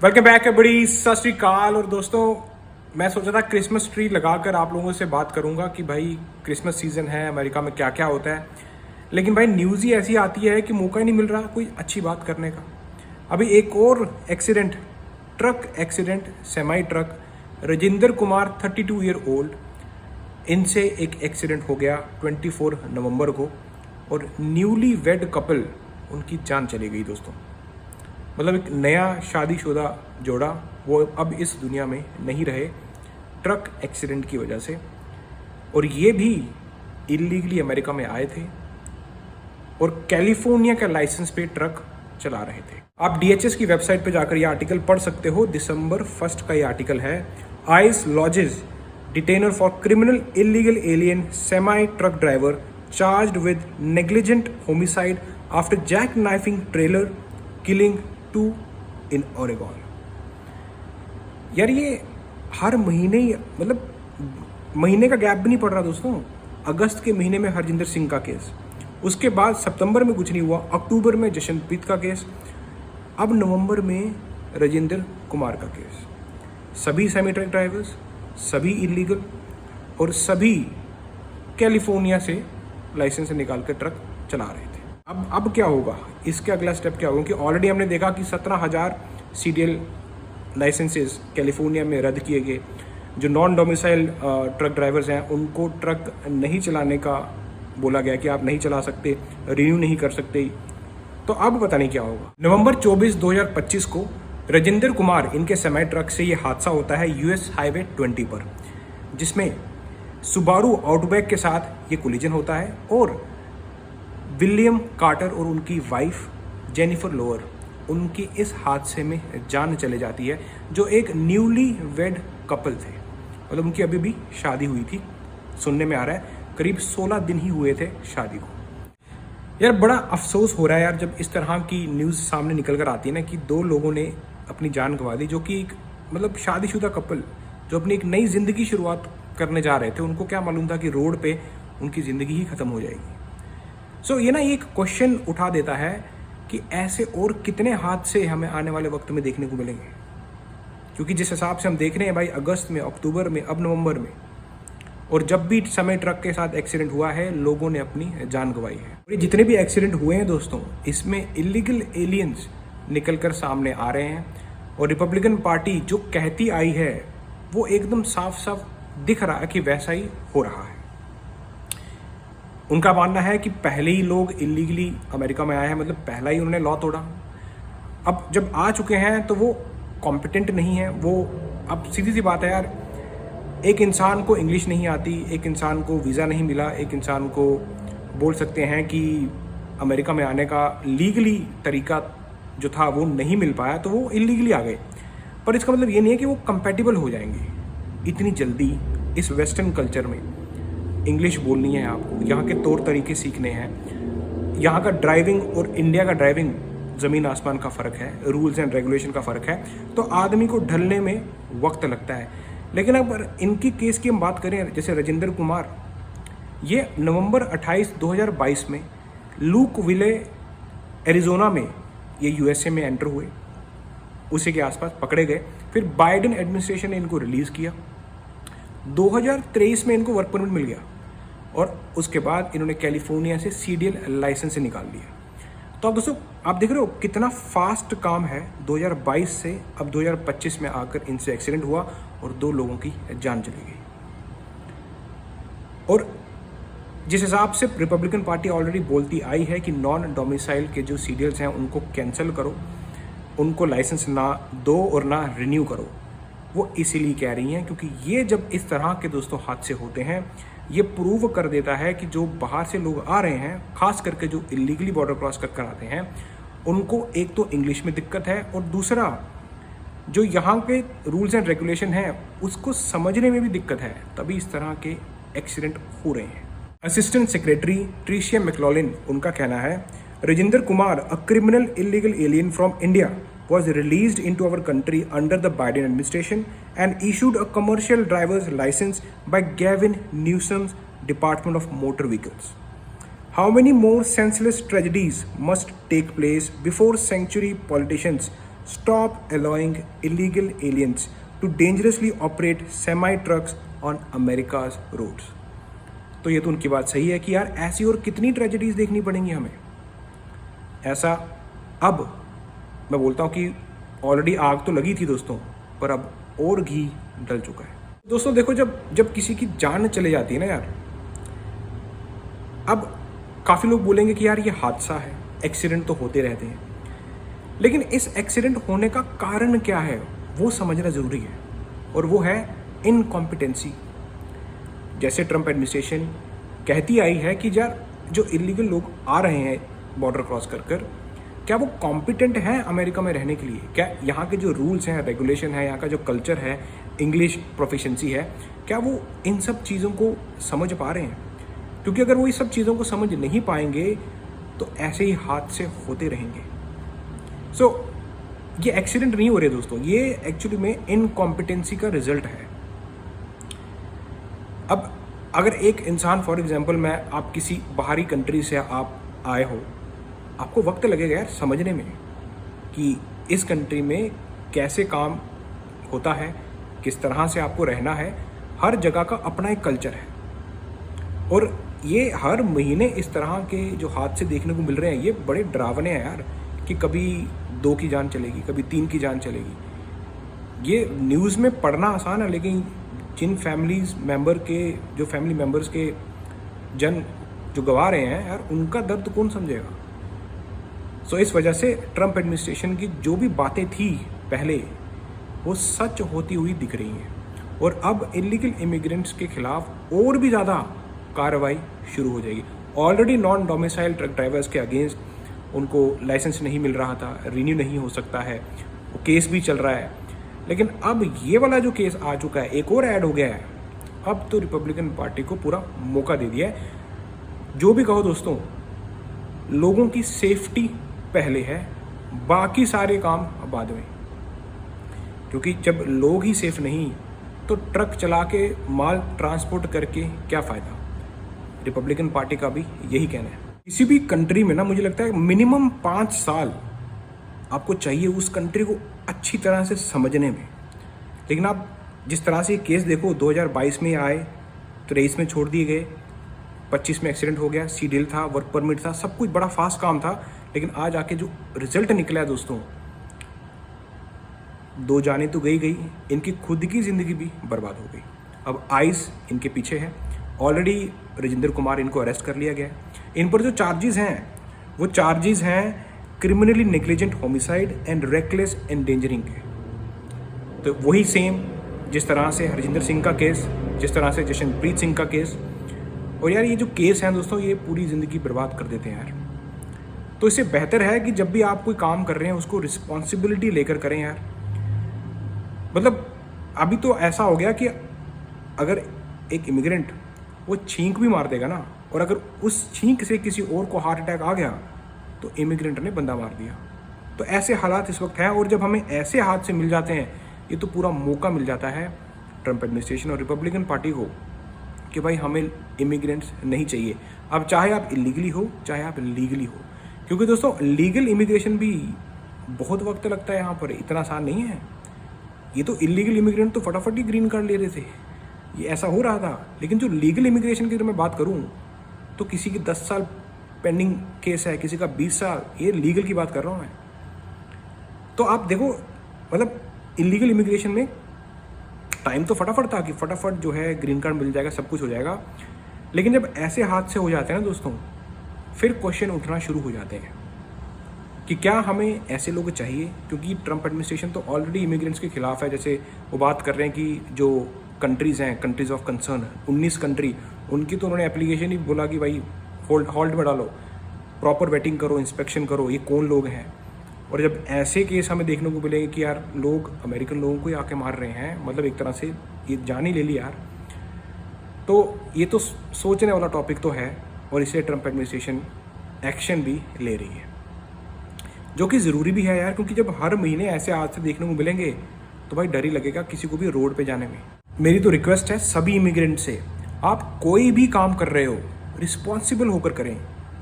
Welcome back बड़ी सत श्री अकाल। और दोस्तों, मैं सोचा था क्रिसमस ट्री लगाकर आप लोगों से बात करूंगा कि भाई क्रिसमस सीजन है, अमेरिका में क्या क्या होता है। लेकिन भाई न्यूज़ ही ऐसी आती है कि मौका ही नहीं मिल रहा कोई अच्छी बात करने का। अभी एक और accident, truck accident, semi truck, Rajendra Kumar 32 year old, इनसे एक एक्सीडेंट हो गया 24 नवंबर को और न्यूली वेड कपल, उनकी जान चली गई दोस्तों। मतलब एक नया शादीशुदा जोड़ा वो अब इस दुनिया में नहीं रहे ट्रक एक्सीडेंट की वजह से। और ये भी इलीगली अमेरिका में आए थे और कैलिफोर्निया का लाइसेंस पे ट्रक चला रहे थे। आप DHS की वेबसाइट पे जाकर ये आर्टिकल पढ़ सकते हो। दिसंबर 1 का ये आर्टिकल है। ICE lodges detainer for criminal illegal alien semi truck driver charged with negligent homicide after jackknifing trailer killing 2 in Oregon. यार ये हर महीने ही, मतलब महीने का गैप भी नहीं पड़ रहा दोस्तों। अगस्त के महीने में हरजिंदर सिंह का केस, उसके बाद सितंबर में कुछ नहीं हुआ, अक्टूबर में जशनप्रीत का केस, अब नवंबर में राजेंद्र कुमार का केस। सभी सेमी ट्रक ड्राइवर्स, सभी इलीगल और सभी कैलिफोर्निया से लाइसेंस निकाल कर ट्रक चला रहे थे। अब क्या होगा, इसके अगला स्टेप क्या होगा? कि ऑलरेडी हमने देखा कि 17,000 CDL लाइसेंसेस कैलिफोर्निया में रद्द किए गए। जो नॉन डोमिसाइल ट्रक ड्राइवर्स हैं उनको ट्रक नहीं चलाने का बोला गया कि आप नहीं चला सकते, रिन्यू नहीं कर सकते। तो अब पता नहीं क्या होगा। नवंबर 24, 2025 को राजेंद्र कुमार, इनके सेमी ट्रक से ये हादसा होता है US हाईवे 20 पर, जिसमें सुबारू आउटबैक के साथ ये कोलिजन होता है और विलियम कार्टर और उनकी वाइफ जेनिफर लोअर, उनकी इस हादसे में जान चले जाती है, जो एक न्यूली वेड कपल थे। मतलब उनकी अभी भी शादी हुई थी, सुनने में आ रहा है करीब 16 दिन ही हुए थे शादी को। यार बड़ा अफसोस हो रहा है यार, जब इस तरह की न्यूज़ सामने निकल कर आती है ना कि 2 लोगों ने अपनी जान गंवा दी, जो कि एक मतलब शादीशुदा कपल जो अपनी एक नई ज़िंदगी शुरुआत करने जा रहे थे। उनको क्या मालूम था कि रोड पे उनकी ज़िंदगी ही ख़त्म हो जाएगी। सो ये ना एक क्वेश्चन उठा देता है कि ऐसे और कितने हादसे हमें आने वाले वक्त में देखने को मिलेंगे। क्योंकि जिस हिसाब से हम देख रहे हैं भाई, अगस्त में, अक्टूबर में, अब नवंबर में, और जब भी समय ट्रक के साथ एक्सीडेंट हुआ है लोगों ने अपनी जान गंवाई है। और ये जितने भी एक्सीडेंट हुए हैं दोस्तों, इसमें इलीगल एलियंस निकल कर सामने आ रहे हैं। और रिपब्लिकन पार्टी जो कहती आई है वो एकदम साफ साफ दिख रहा है कि वैसा ही हो रहा है। उनका मानना है कि पहले ही लोग इलीगली अमेरिका में आए हैं, मतलब पहला ही उन्होंने लॉ तोड़ा। अब जब आ चुके हैं तो वो कॉम्पिटेंट नहीं है। वो अब सीधी सी बात है यार, एक इंसान को इंग्लिश नहीं आती, एक इंसान को वीज़ा नहीं मिला, एक इंसान को बोल सकते हैं कि अमेरिका में आने का लीगली तरीका जो था वो नहीं मिल पाया, तो वो इलीगली आ गए। पर इसका मतलब ये नहीं है कि वो कंपैटिबल हो जाएंगे इतनी जल्दी। इस वेस्टर्न कल्चर में इंग्लिश बोलनी है आपको, यहाँ के तौर तरीके सीखने हैं। यहाँ का ड्राइविंग और इंडिया का ड्राइविंग ज़मीन आसमान का फ़र्क है, रूल्स एंड रेगुलेशन का फ़र्क है। तो आदमी को ढलने में वक्त लगता है। लेकिन अगर इनकी केस की हम बात करें, जैसे राजेंद्र कुमार, ये नवंबर 28, 2022 में लूक विले एरिजोना में ये USA में एंटर हुए, उसी के आसपास पकड़े गए। फिर बाइडेन एडमिनिस्ट्रेशन ने इनको रिलीज़ किया। 2023 में इनको वर्क परमिट मिल गया और उसके बाद इन्होंने कैलिफोर्निया से CDL लाइसेंस से निकाल लिया। तो अब दोस्तों आप देख रहे हो कितना फास्ट काम है। 2022 से अब 2025 में आकर इनसे एक्सीडेंट हुआ और 2 लोगों की जान चली गई। और जिस हिसाब से रिपब्लिकन पार्टी ऑलरेडी बोलती आई है कि नॉन डोमिसाइल के जो CDLs हैं उनको कैंसिल करो, उनको लाइसेंस ना दो और ना रिन्यू करो, वो इसीलिए कह रही हैं क्योंकि ये जब इस तरह के दोस्तों हादसे होते हैं, ये प्रूव कर देता है कि जो बाहर से लोग आ रहे हैं, खास करके जो इलीगली बॉर्डर क्रॉस कर आते हैं, उनको एक तो इंग्लिश में दिक्कत है और दूसरा जो यहाँ के रूल्स एंड रेगुलेशन हैं उसको समझने में भी दिक्कत है। तभी इस तरह के एक्सीडेंट हो रहे हैं। असिस्टेंट सेक्रेटरी ट्रिशिया मैक्लॉलिन, उनका कहना है, Rajendra Kumar, a criminal illegal alien from India, was released into our country under the Biden administration and issued a commercial driver's license by Gavin Newsom's Department of Motor Vehicles. How many more senseless tragedies must take place before sanctuary politicians stop allowing illegal aliens to dangerously operate semi trucks on America's roads। तो ये तो उनकी बात सही है कि यार ऐसी और कितनी ट्रेजेडीज देखनी पड़ेंगी हमें। ऐसा अब मैं बोलता हूँ कि ऑलरेडी आग तो लगी थी दोस्तों, पर अब और घी डल चुका है। दोस्तों देखो, जब किसी की जान चले जाती है ना यार, अब काफ़ी लोग बोलेंगे कि यार ये हादसा है, एक्सीडेंट तो होते रहते हैं, लेकिन इस एक्सीडेंट होने का कारण क्या है वो समझना ज़रूरी है, और वो है इनकॉम्पिटेंसी। जैसे ट्रंप एडमिनिस्ट्रेशन कहती आई है कि यार जो इलीगल लोग आ रहे हैं बॉर्डर क्रॉस कर क्या वो कॉम्पिटेंट हैं अमेरिका में रहने के लिए, क्या यहाँ के जो रूल्स हैं, रेगुलेशन है, यहाँ का जो कल्चर है, इंग्लिश प्रोफिशिएंसी है, क्या वो इन सब चीज़ों को समझ पा रहे हैं? क्योंकि अगर वो इस सब चीज़ों को समझ नहीं पाएंगे तो ऐसे ही हादसे होते रहेंगे। सो ये एक्सीडेंट नहीं हो रहे दोस्तों, ये एक्चुअली में इनकॉम्पिटेंसी का रिजल्ट है। अब अगर एक इंसान, फॉर एग्जांपल मैं, आप किसी बाहरी कंट्री से आप आए हो, आपको वक्त लगेगा यार समझने में कि इस कंट्री में कैसे काम होता है, किस तरह से आपको रहना है। हर जगह का अपना एक कल्चर है, और ये हर महीने इस तरह के जो हादसे देखने को मिल रहे हैं ये बड़े डरावने हैं यार, कि कभी 2 की जान चलेगी, कभी 3 की जान चलेगी। ये न्यूज़ में पढ़ना आसान है, लेकिन जिन फैमिली मेंबर्स के जन जो गवा रहे हैं यार, उनका दर्द कौन समझेगा। सो इस वजह से ट्रंप एडमिनिस्ट्रेशन की जो भी बातें थी पहले, वो सच होती हुई दिख रही हैं, और अब इलीगल इमिग्रेंट्स के खिलाफ और भी ज़्यादा कार्रवाई शुरू हो जाएगी। Already non domicile truck drivers के अगेंस्ट उनको लाइसेंस नहीं मिल रहा था, रिन्यू नहीं हो सकता है, वो केस भी चल रहा है। लेकिन अब ये वाला जो केस आ चुका है, एक और ऐड हो गया है, अब तो रिपब्लिकन पार्टी को पूरा मौका दे दिया है। जो भी कहो दोस्तों, लोगों की सेफ्टी पहले है, बाकी सारे काम बाद में। क्योंकि जब लोग ही सेफ नहीं तो ट्रक चला के माल ट्रांसपोर्ट करके क्या फ़ायदा। रिपब्लिकन पार्टी का भी यही कहना है। किसी भी कंट्री में ना मुझे लगता है मिनिमम 5 साल आपको चाहिए उस कंट्री को अच्छी तरह से समझने में। लेकिन आप जिस तरह से ये केस देखो, 2022 में आए, 23 में छोड़ दिए गए, 25 में एक्सीडेंट हो गया, सी डील था, वर्क परमिट था, सब कुछ बड़ा फास्ट काम था। लेकिन आज आके जो रिजल्ट निकला है दोस्तों, 2 जाने तो गई, इनकी खुद की ज़िंदगी भी बर्बाद हो गई। अब आइस इनके पीछे है, ऑलरेडी राजेंद्र कुमार इनको अरेस्ट कर लिया गया है। इन पर जो चार्जेस हैं वो चार्जेस हैं criminally negligent homicide and reckless endangering के। तो वही सेम जिस तरह से हरजिंदर सिंह का केस, जिस तरह से जशनप्रीत सिंह का केस। और यार ये जो केस हैं दोस्तों, ये पूरी ज़िंदगी बर्बाद कर देते हैं यार। तो इससे बेहतर है कि जब भी आप कोई काम कर रहे हैं उसको रिस्पॉन्सिबिलिटी लेकर करें यार। मतलब अभी तो ऐसा हो गया कि अगर एक इमिग्रेंट वो छींक भी मार देगा ना, और अगर उस छींक से किसी और को हार्ट अटैक आ गया तो इमिग्रेंट ने बंदा मार दिया। तो ऐसे हालात इस वक्त हैं, और जब हमें ऐसे हाथ से मिल जाते हैं, ये तो पूरा मौका मिल जाता है ट्रंप एडमिनिस्ट्रेशन और रिपब्लिकन पार्टी को कि भाई हमें इमिग्रेंट्स नहीं चाहिए। अब चाहे आप इलीगली हो, चाहे आप लीगली हो, क्योंकि दोस्तों लीगल इमिग्रेशन भी बहुत वक्त लगता है, यहाँ पर इतना आसान नहीं है। ये तो इलीगल इमिग्रेंट तो फटाफट ही ग्रीन कार्ड ले रहे थे, ये ऐसा हो रहा था। लेकिन जो लीगल इमिग्रेशन की अगर मैं बात करूँ तो किसी की 10 साल पेंडिंग केस है, किसी का 20 साल, ये लीगल की बात कर रहा हूँ मैं। तो आप देखो, मतलब इलीगल इमिग्रेशन में टाइम तो फटाफट था कि फटाफट जो है ग्रीन कार्ड मिल जाएगा, सब कुछ हो जाएगा। लेकिन जब ऐसे हादसे हो जाते हैं ना दोस्तों, फिर क्वेश्चन उठना शुरू हो जाते हैं कि क्या हमें ऐसे लोग चाहिए। क्योंकि ट्रंप एडमिनिस्ट्रेशन तो ऑलरेडी इमिग्रेंट्स के खिलाफ है। जैसे वो बात कर रहे हैं कि जो कंट्रीज़ हैं, कंट्रीज़ ऑफ कंसर्न, 19 कंट्री, उनकी तो उन्होंने एप्लीकेशन ही बोला कि भाई होल्ड में डालो, प्रॉपर वेटिंग करो, इंस्पेक्शन करो, ये कौन लोग हैं। और जब ऐसे केस हमें देखने को मिलेंगे कि यार लोग अमेरिकन लोगों को ही आके मार रहे हैं, मतलब एक तरह से ये जान ही ले ली यार, तो ये तो सोचने वाला टॉपिक तो है। और इससे ट्रंप एडमिनिस्ट्रेशन एक्शन भी ले रही है, जो कि ज़रूरी भी है यार। क्योंकि जब हर महीने ऐसे हादसे देखने को मिलेंगे तो भाई डर ही लगेगा किसी को भी रोड पे जाने में। मेरी तो रिक्वेस्ट है सभी इमिग्रेंट से, आप कोई भी काम कर रहे हो रिस्पॉन्सिबल होकर करें,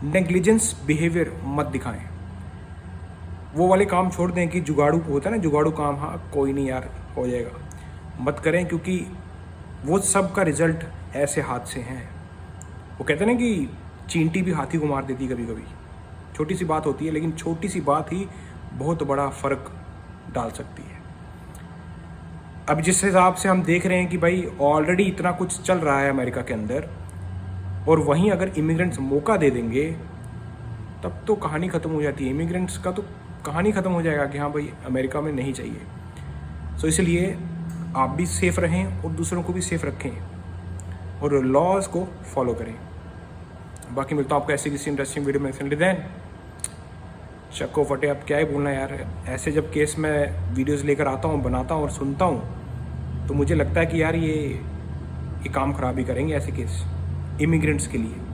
नेग्लिजेंस बिहेवियर मत दिखाएं। वो वाले काम छोड़ दें कि जुगाड़ू होता है ना, जुगाड़ू काम, हाँ कोई नहीं यार हो जाएगा, मत करें, क्योंकि वो सब का रिजल्ट ऐसे हादसे हैं। वो कहते हैं ना कि चींटी भी हाथी को मार देती है कभी कभी। छोटी सी बात होती है, लेकिन छोटी सी बात ही बहुत बड़ा फ़र्क डाल सकती है। अब जिस हिसाब से हम देख रहे हैं कि भाई ऑलरेडी इतना कुछ चल रहा है अमेरिका के अंदर, और वहीं अगर इमिग्रेंट्स मौका दे देंगे तब तो कहानी ख़त्म हो जाती है। इमिग्रेंट्स का तो कहानी ख़त्म हो जाएगा कि हाँ भाई अमेरिका में नहीं चाहिए। सो इसलिए आप भी सेफ़ रहें और दूसरों को भी सेफ़ रखें और लॉज को फॉलो करें। बाकी मिलता हूँ आपको ऐसी किसी इंटरेस्टिंग वीडियो में। देन शक्को फटे, अब क्या ही बोलना यार। ऐसे जब केस में वीडियोस लेकर आता हूँ, बनाता हूँ और सुनता हूँ, तो मुझे लगता है कि यार ये काम ख़राब ही करेंगे ऐसे केस इमिग्रेंट्स के लिए।